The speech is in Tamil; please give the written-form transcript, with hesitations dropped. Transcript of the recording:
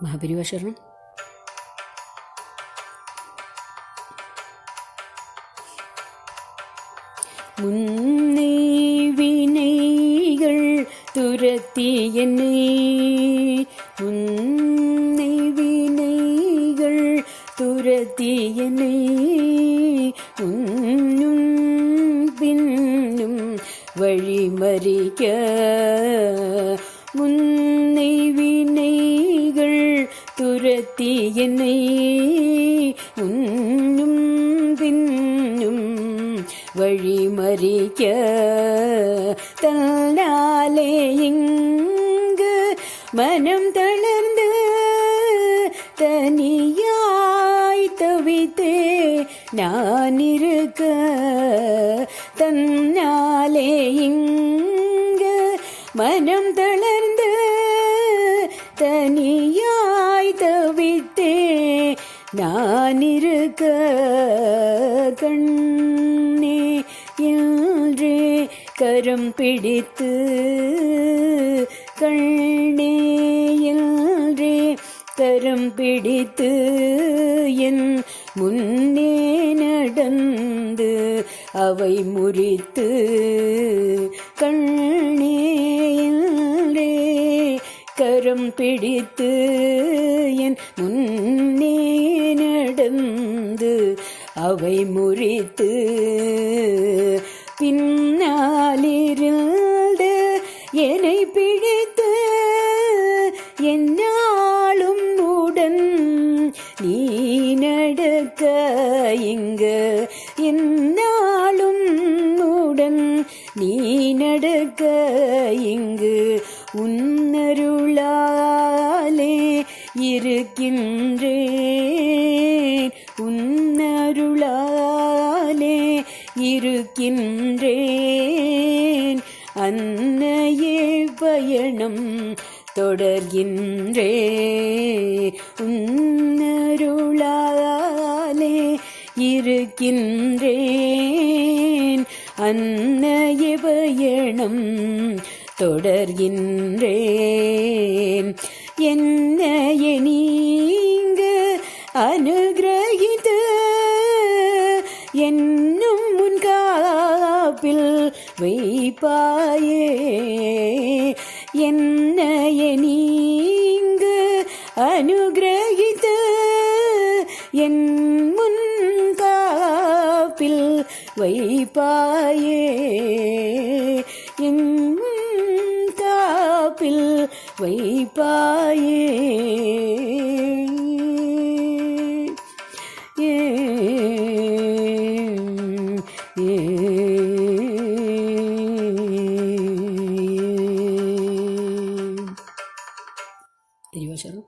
மகாபெரிவா சரணம். முன்னை வினைகள் துரத்தி என்னை, முன்னை வினைகள் துரத்தி என்னை, உன்னும் பின்னும் வழிமறிக்க, முன்னை வினைகள் துரத்தி என்னை, உன்னும் பின்னும் வழிமறிக்க, தன்னாலே இங்கு மனம் தளர்ந்து தனியாய் தவித்தே நான் இருக்க, தன்னாலே இங்கு மனம் தளர்ந்து தனியாய் தவித்தே நான் இருக்க, கண்ணே என்றே கரம் பிடித்து, கண்ணே என்றே கரம் பிடித்து என் முன்னே நடந்து அவை முறித்து, கண்ணே என்றே கரம் பிடித்து என் முன்னே நடந்து அவை முறித்து, பின்னாலிருந்து என்னை பிடித்து என்னாலும் உடன் நீ நடக்க, இங்கு என்னாலும் உடன் நீ நடக்க, இங்கு உன்னருளாலே இருக்கின்றேன், உன்னருளாலே இருக்கின்றேன், அன்னையே பயணம் தொடர்கின்றேன், உன்னருளாலே இருக்கின்றேன், அன்னையே பயணம் தொடர்கின்றேன், என்னையே நீங்கு அனுகிரகித்து என்னும் முன் காப்பில் வைப்பாயே, என்னையே நீங்கு அனுகிரகித்து என் முன் காப்பில் வைப்பாயே, என் முன் காப்பில் வைப்பாயே. பெரியவா சரணம்.